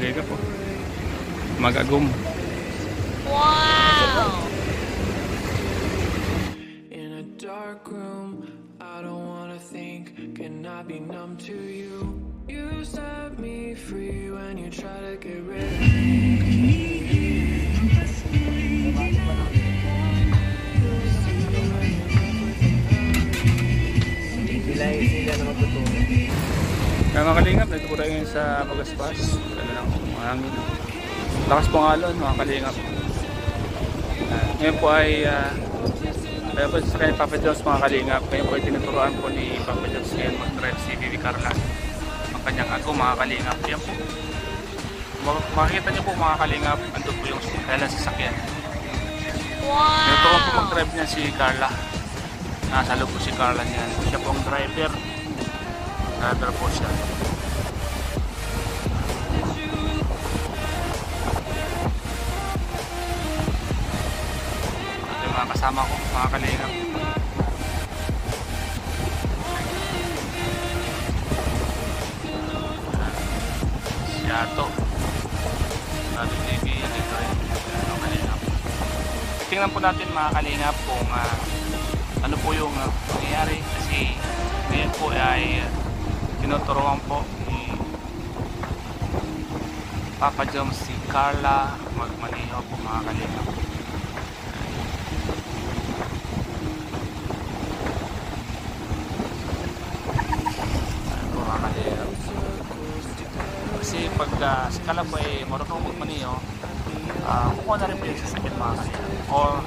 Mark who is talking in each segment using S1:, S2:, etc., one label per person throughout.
S1: Kalinga po. Mag-agum.
S2: Wow!
S3: In a dark room, I don't wanna think, can I be numb to you? You set me free when you try to get rid of me.
S1: Kaya mga kalingap, dito po tayo ngayon sa Magaspas. Ganda lang hangin. Lakas po ng alon mga kalingap. Ngayon po ay kaya po sa kanya Papa Jones mga kalingap. Ngayon po ay tinuturoan po ni Papa Jones ngayon mag-drive si Bibi Carla ang kanyang ako mga kalingap. Yan po, makikita niyo po mga kalingap, andun po yung kailan sasakyan. Tinuturoan po mag-drive niya si Carla. Nasa loob po si Carla niyan. Siya po ang driver. Driver po siya. Ito yung mga kasama ko, mga kalingap. Siyato. Nato TV, dito rin. Mga kalingap. Tingnan po natin mga kalingap kung ano po yung nangyayari. Kasi ngayon po ay tinuturuan po ni Papa Jones si Carla magmaneho po mga kalingap. Ayan po mga kalingap. Kasi pag si Carla po ay marunong magmaneho, kukuha na rin po yung sasakyan mga kalingap. Or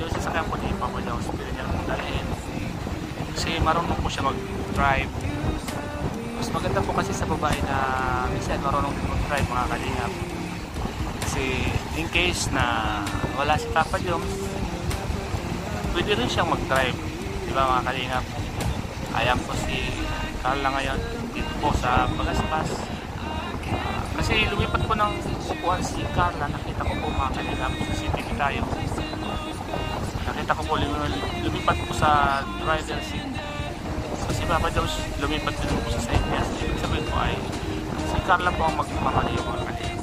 S1: yung sasakyan po ni Papa Jones, pwede niya mong dalhin. Kasi marunong po siya mag-drive. Mas maganda po kasi sa babae na minsan marunong mag-drive mga kalingap. Kasi in case na wala si Papa Jones, pwede rin siyang mag-drive. Diba mga kalingap? Ayan po si Carla ngayon dito po sa Magaspas. Kasi lumipat po ng upuan si Carla. Nakita ko po mga kalingap sa CCTV tayo. Nakita ko po lumipat po sa driver seat. Kasi Papa Jones lumipat din po sa side niya. Ibig sabihin po ay si Carla po ang magmamaliw mga kalingap.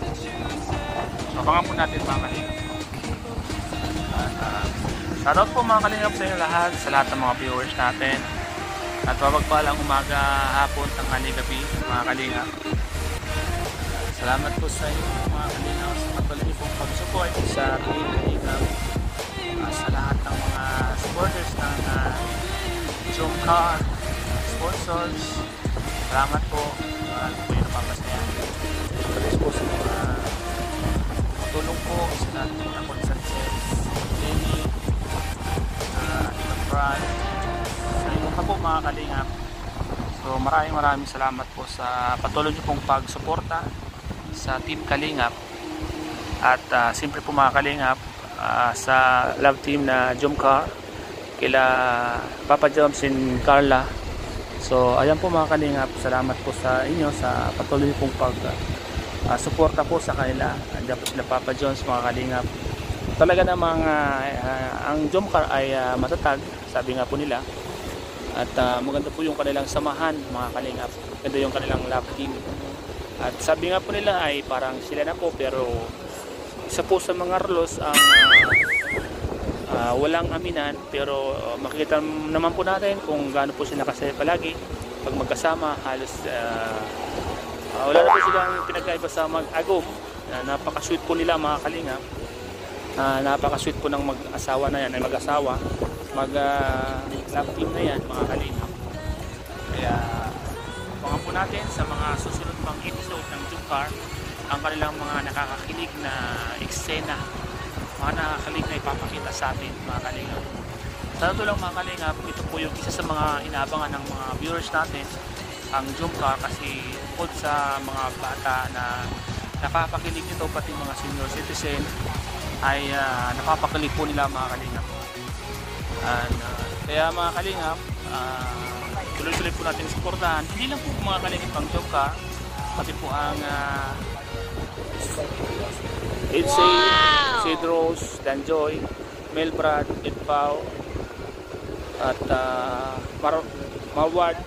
S1: So abangan po natin mga kalingap. Shoutout po mga kalingap sa inyo lahat, sa lahat ng mga viewers natin. At mapagpalang umaga, hapon, tanghali, gabi mga kalingap. Salamat po sa inyo mga kalingap sa patuloy pong pag-support sa Team Kalingap. Sa lahat ng mga supporters ng Jomcar sponsors, salamat po. Ano po yung napapasaya palis po sa mga tulong po sa natin na Constances, Jenny, Brad, sa inyo pa po mga kalingap. So maraming salamat po sa patuloy nyo pong pagsuporta sa Team Kalingap. At siyempre po mga kalingap, sa love team na Jomcar, kila Papa Jones and Carla. So ayan po mga kalingap, salamat po sa inyo sa patuloy pong suporta po sa kanila. Andiyan po sila Papa Jones mga kalingap. Talaga namang ang Jomcar ay matatag, sabi nga po nila. At maganda po yung kanilang samahan mga kalingap. Maganda yung kanilang love team. At sabi nga po nila ay parang sila na po, pero isa po sa mga Rolos ang walang aminan, pero makikita naman po natin kung gaano po sila kasaya palagi pag magkasama. Halos wala na po silang pinagkaiba sa mag-agom. Napaka-sweet po nila mga kalingap. Napaka-sweet po ng mag-asawa na yan, ay mag-asawa, mag-love team na yan mga kalingap. Kaya abangan po natin sa mga susunod pang episode ng Jomcar ang kanilang mga nakakakilig na eksena, mga nakakakilig na ipapakita sa atin mga kalingap. Sa totoo lang mga kalingap, ito po yung isa sa mga inaabangan ng mga viewers natin, ang Jomcar, kasi bukod sa mga bata na napapakilig nito, pati mga senior citizen ay napapakilig po nila mga kalingap. Kaya mga kalingap, tuloy-tuloy po natin suportahan, hindi lang po mga kalingap ang Jomcar, pati po ang Edsay, Cedros, Danjoy, Melbrad, Edpao, at Maward.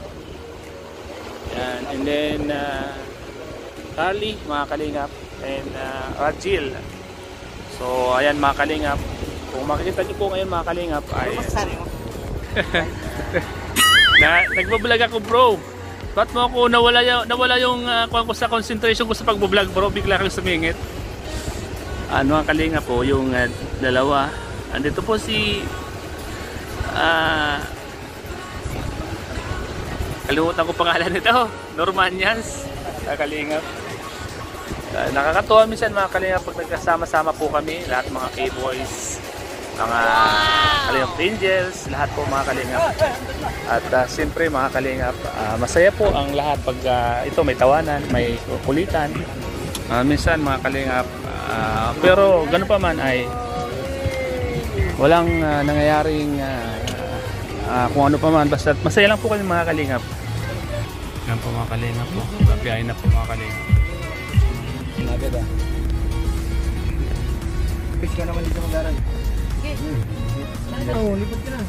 S1: And then Carly, mga kalingap, and Rajil. So ayan mga kalingap, kung makikita niyo po ngayon mga kalingap ay nagbablog ako bro. Ba't mo ako nawala yung kuha ko sa concentration ko sa pagbablog bro, bigla kang sumingit. Ano mga kalingap po, yung dalawa. Andito po si kalimutan ko pangalan nito, Normanians, kalingap. Nakakatuwa minsan mga kalingap pag nagkasama-sama po kami, lahat mga K-boys, mga kalingap angels, lahat po mga kalingap. At siyempre mga kalingap, masaya po ang lahat pag ito may tawanan, may kulitan. Minsan mga kalingap, pero gano'n pa man ay walang nangyayaring kung ano pa man, basta masaya lang po kami mga kalingap. Yan po mga kalingap po, kapiyahin na po mga kalingap.
S2: Agad ah. Fish ka naman dito mag-aral. Lipat ka na.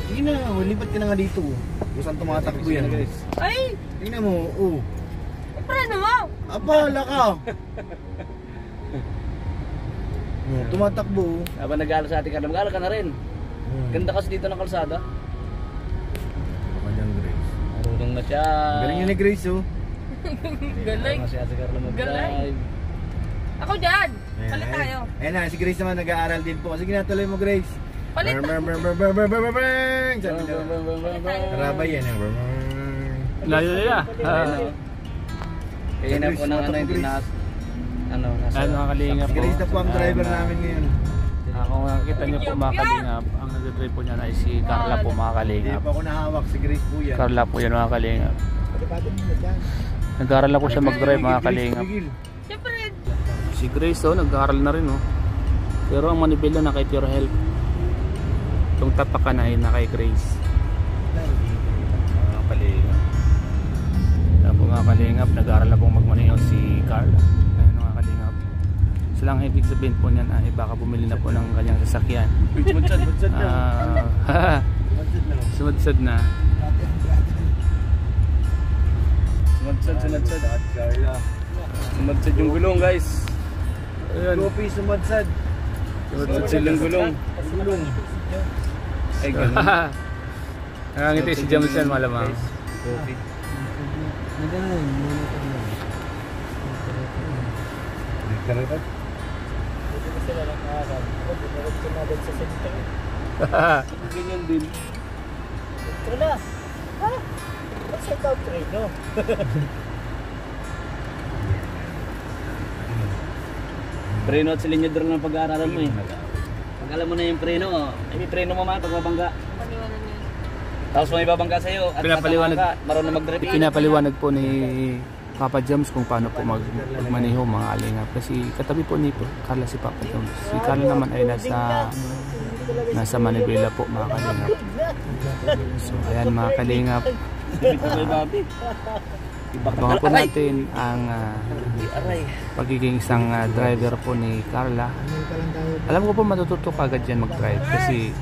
S2: Sige na, lipat ka na nga dito. Kung saan tumatakbo yan guys.
S4: Ay!
S2: Tingnan mo, oh.
S4: Paano mo?
S2: Abala ka! Tumatakbo.
S5: Habang nag-aaral sa ating Carla, mag-aaral ka na rin. Ganda kasi dito ng kalsada.
S2: Kanyang Grace.
S5: Marunong na siya.
S2: Galing yun ni Grace oh.
S4: Galing.
S5: Kasi ate Carla mag-drive.
S4: Ako dyan. Palit tayo.
S2: Ayan na, si Grace naman nag-aaral din po. Sige na, tuloy mo Grace.
S4: Palit tayo.
S2: Karabay yan.
S1: Layo nila.
S5: Kaya na po ng ano, hindi na nasa...
S1: Ayun mga kalingap
S2: Si
S1: po.
S2: Grace na po ang driver namin ngayon.
S1: Kung nakikita niyo po mga kalingap, ang nag-drive po niyan ay si Carla po mga
S2: Hindi
S1: kalingap.
S2: pa ako nahawak, si Grace po yan.
S1: Carla po yan mga kalingap. Nag-aaral na po siya mag-drive mga kalingap.
S4: Siyempre.
S1: Si Grace oh, nag-aaral na rin oh. Pero ang manibela na kay Pure Health. Itong tapakan ay na kay Grace. Mga kalingap. Yan po mga kalingap, nag-aaral na pong magmaneho si Carla. Ayun mga kalingap. So lang ibig sabihin po niyan ay baka bumili na po ng kanyang sasakyan.
S2: Madsad na.
S1: Sumadsad na.
S2: Sumadsad. Carla.
S5: Sumadsad yung gulong guys.
S1: Ayun.
S2: Kopi, sumadsad.
S5: Sumadsad silang gulong.
S2: Gulong.
S5: Ay ganun.
S1: Nakangiti si Jamison malamang.
S5: Coffee.
S2: Nagkarapat.
S5: Ganyan din. Preno at silinyador ng pag-aaralan mo eh. Pag alam mo na yung preno, may preno mo man pag mabangga.
S4: Paniwanan niya.
S5: Tapos may babangga sa'yo at
S1: Pinapaliwanag.
S5: ka, marunong mag-drive.
S1: Pinapaliwanag po ni Papa Joms kung paano po magmaneho mga kalingap. Kasi katabi po ni Carla si Papa Joms. Si Carla naman ay nasa Manibela po mga kalingap. So ayan mga kalingap.
S5: Dito kay Bobby.
S1: Abangan po natin ang pagiging isang driver po ni Carla. Alam ko po matututo kagad yan mag-drive kasi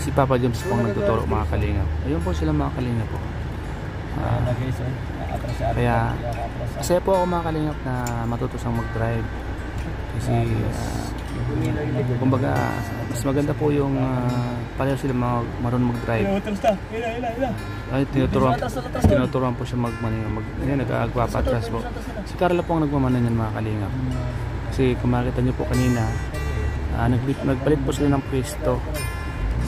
S1: si Papa Joms po ang nagtuturo mga kalingap. Ayun po sila mga kalingap po. Kaya masaya po ako mga kalingap na matutosang mag-drive kasi kumbaga mas maganda po yung pareho sila marunong mag-drive. Ay, tinuturuan po siya nag-agpapatras po. Si Carla po ang nagmamana niyan mga kalingap. Kasi kung makita niyo po kanina, nagpalit po sila ng pwesto.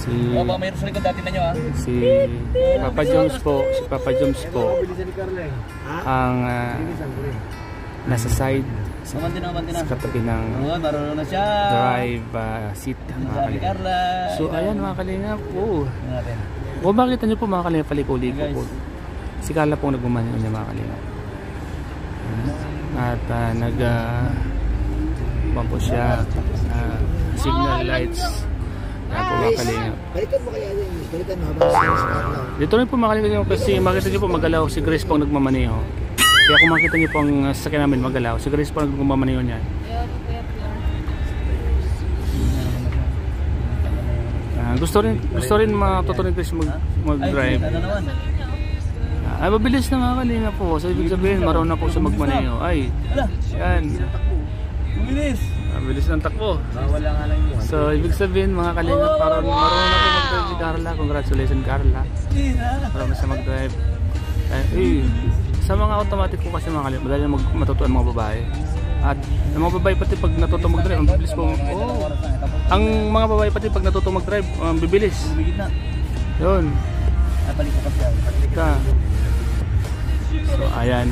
S5: Mayroon sa likod dati na nyo
S1: Si Papa Joms po, ang nasa side sa katabi ng
S5: marunong na siya.
S1: drive seat mga kalingap.
S5: Carla.
S1: So ayan mga kalingap, kung makita niyo po mga kalingap, paliko-liko po. Si Carla po nagmamana niya mga kalingap. At po siya signal lights. Ayan po mga kalingap.
S2: Balikan mo kaya yun. Balikan mo habang
S1: Dito rin po mga kalingap kasi makita niyo po magalaw si Grace po ang nagmamaneho. Kaya kung makita niyo po ang sasakyan namin magalaw, si Grace po ang nagmamaneho niya. Gusto rin matuto ni Grace mag-drive. Ay, mabilis na mga kalingap po. So, ibig sabihin, marunong na po siya magmaneho. Ay,
S5: Ala,
S1: yan.
S5: mabilis.
S1: Mabilis ng takbo.
S2: Wala nga lang yun.
S1: So, ibig sabihin, mga kalingap, marunong na po mag-drive si Carla. Congratulations, Carla. Marunong na siya mag-drive. Ay, sa mga automatic po kasi mga kalingap, madali na matutuan mga babae. At ang mga babae pati pag natuto mag-drive, ang bibilis po. Oh. Ang mga babae pati pag natuto mag-drive, ang bibilis.
S5: Bigit na.
S1: Yun.
S5: Balik ko pa siya.
S1: So, ayan.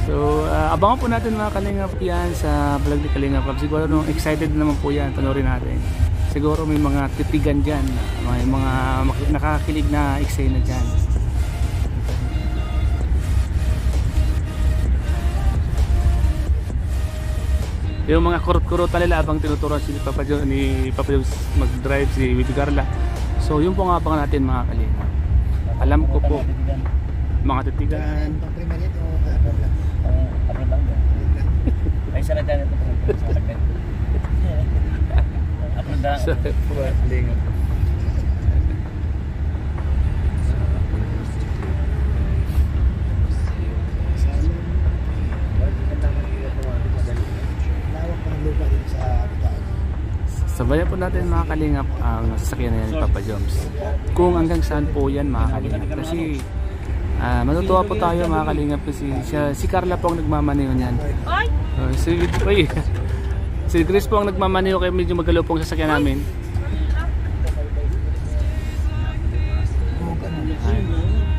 S1: So, abangan po natin mga Kalingap yan sa vlog ni Kalingap. Siguro excited naman po yan, panoorin natin. Siguro may mga titigan dyan, may mga nakakakilig na eksena dyan. Yung mga kurot-kurotan nila abang tinuturuan si Papa Jones mag-drive, si Bibi Carla. So, yun po nga abangan natin mga Kalingap. Alam ko po, mga titigan.
S2: Pang-primer yan o upload lang?
S5: Upload lang yan. Ay, sarap dyan ito. Upload lang.
S1: Sa Kalingap.
S2: Lawak pa ng lupa dito sa Bitaan.
S1: Sabayan po natin mga Kalingap ang sasakyan na yan ni Papa Jones. Kung hanggang saan po yan mga Kalingap. Kasi matutuwa po tayo mga Kalingap kasi si Carla po ang nagmamaneho niyan.
S4: Ay!
S1: Si Chris po ang nagmamaneho kaya medyo magalaw po ang sasakyan namin.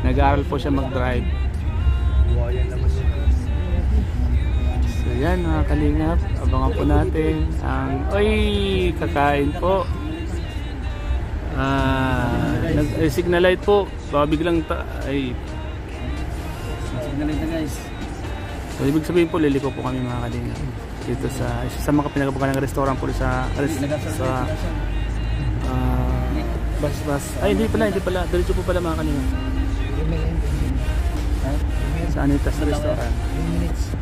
S1: Nag-aaral po siya mag-drive.
S2: Buhayan naman yun.
S1: So yan mga Kalingap, abangan po natin ang kakain po. Signal light po, baka biglang
S5: Signal na guys.
S1: so ibig sabihin po liliko po kami mga Kalingap dito sa isa sa mga pinagpagalang restaurant po sa bas. Ay hindi pala, diretso po pala mga Kalingap. Sa Anitas na restaurant.
S2: 3 minutes.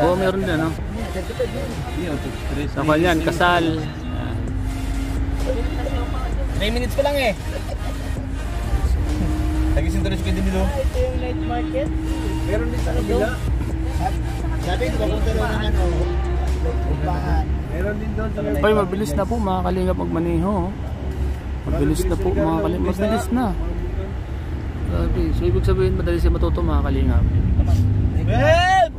S1: Oo, meron din ano. Sa kanyan, kasal.
S5: 3 minutes pa lang eh. Nagising tuloy si Kuya Danilo.
S4: Ito yung night market.
S2: Meron din sa kabila. Sabi ko, papunta daw ng ano, upahan. Meron din doon sa kabila.
S1: Ay, mabilis na po mga Kalingap magmaneho. Mabilis na po mga Kalingap. Mabilis na. Okay, so ibig sabihin madali siya matuto mga Kalingap.
S5: Help!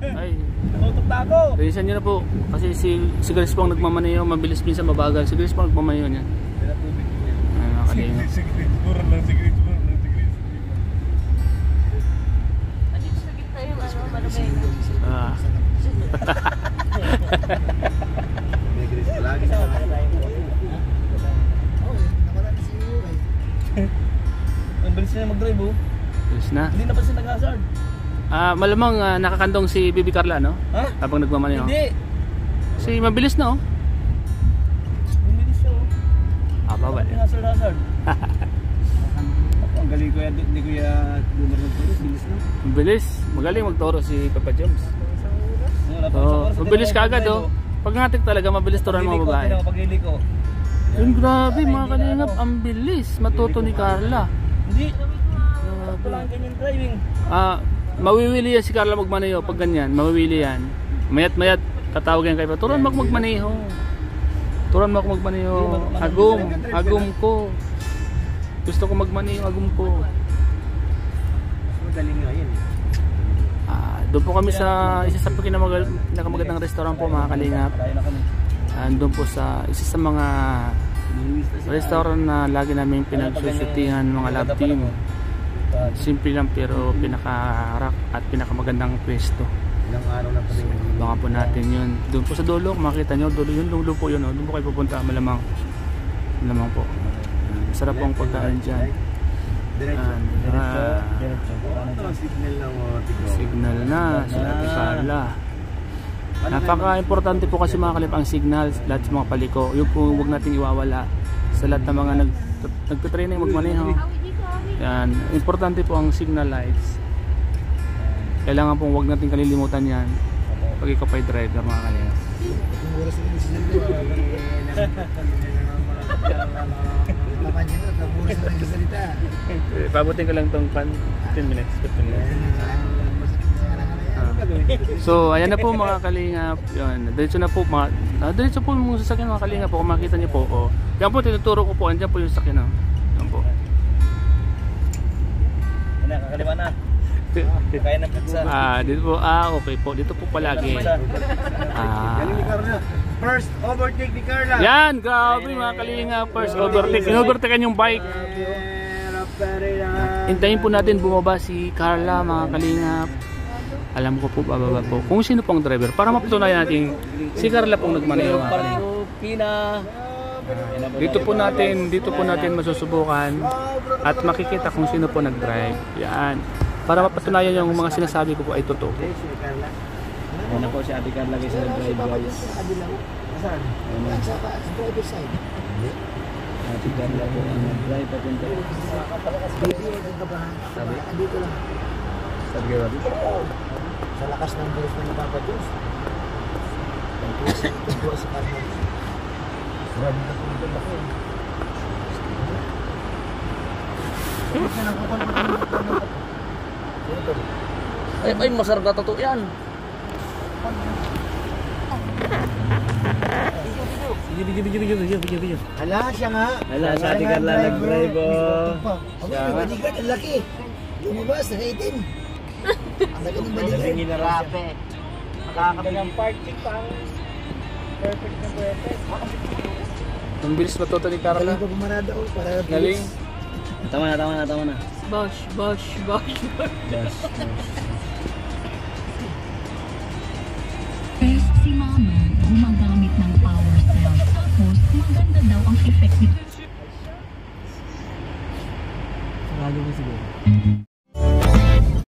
S1: Ay.
S5: Tutok na ako!
S1: Reason nyo na po. Kasi si Grace po ang nagmamaneho. Mabilis minsan mabagal. Si Grace po ang nagmamaneho niya. Ay mga Kalingap.
S4: Ano yung sa gitna yung ano, marumay.
S2: May Grace palagi sa namarami si Uray.
S5: Ang bilis na mag-drive oh.
S1: Bilis na.
S5: Hindi na pa siya nag-hazard.
S1: Malamang nakakandong si Bibi Carla, no?
S5: Ha?
S1: Habang nagmamaneho.
S5: Hindi.
S1: Si mabilis na, oh.
S5: Bumilis siya oh.
S1: Bawal.
S5: Hazard. Ang galing ko yan. Hindi ko yan bumar ng tulis. Bilis na.
S1: Mabilis. Magaling magturo si Papa Jones. Mabilis ka agad, oh. Pag ngatik talaga, mabilis turuan ng mga babae.
S5: Paglili ko.
S1: Yun, grabe mga Kalingap. Ang bilis. Matuto ni Carla.
S5: Hindi. Wala ang ganyan driving.
S1: Mawiwili yan si Carla magmaneho pag ganyan. Mawiwili yan. Mayat tatawag yan kay pa. Turuan mo ako magmaneho. Turuan mo ako magmaneho. Agum ko. Gusto ko magmaneho, agum ko.
S2: Magaling nga yan.
S1: Doon po kami sa isa sa pinakamagandang restaurant po mga Kalingap. Doon po sa isa sa mga restaurant na lagi namin pinagsusyutihan mga love team. Simple lang pero pinaka-rock at pinakamagandang pwesto.
S2: Ilang araw na pala yun.
S1: Baka po natin yun. Doon po sa dulo, makita nyo, dulo yun, lulo po yun. Doon po kayo pupunta, malamang po. Sarap pong pagkain dyan.
S2: Signal na mo.
S1: Signal na, sila Carla. Napaka-importante po kasi mga Kalingap ang signal, lahat sa mga paliko. Yung po huwag natin iwawala sa lahat ng mga nagtitraining magmaneho. Yan, importante po ang signal lights. Kailangan pong huwag natin kalilimutan yan pag ikaw pa'y driver mga Kalingap.
S2: Kung oras na yung signal.
S1: Pabutin ko lang tong 10 minutes, 15 minutes. So, ayan na po mga kalingap. Yan, diretso na po diretso po yung sasakyan mga kalingap po. Kung makita niyo po, oh. Yan po tinuturo ko po. Andiyan po yung sasakyan, oh. Yan po.
S5: Ano, kakaliwa na. Kaya ng pizza.
S1: Dito po. Okay po. Dito po palagi.
S2: Galing ni Carla. First overtake ni Carla.
S1: Yan, grabe mga kalingap. First overtake. Inovertakean yung bike. Hintayin po natin bumaba si Carla mga kalingap. Alam ko po bababa po kung sino pong driver para mapatunayan natin si Carla pong nagmaneho. Dito po natin masusubukan at makikita kung sino po nag-drive. Yan. Para mapatunayan yung mga sinasabi ko po ay totoo.
S5: Ayan na po si Ate Carla guys, nag-drive guys.
S2: Saan? Sa driver side.
S5: Ate Carla po ang nag-drive papunta.
S2: Sabi? Dito lang.
S5: Sabi ka ba?
S2: Sa lakas ng bulos ng Papa Diyos. Tungkol sa Carla. Grabe na po dito ako.
S5: Ay, masarap na totoo yan. Video.
S2: Hala, siya nga.
S5: Hala, sa Ate Carla nag-drive
S2: Siya nga. Bodyguard, ang laki. Lumabas, naka-18. Ang laki ng bodyguard.
S5: Grabe.
S4: Makakabili ng parking pang perfect na perfect.
S1: Ang bilis matuto ni Carla.
S2: Galing pa pumarada ko.
S1: Galing.
S5: Tama na.
S4: Bosh.
S6: First, si Mama gumagamit ng power cell. Tapos, maganda daw ang effect nito.
S5: Sarado mo siguro.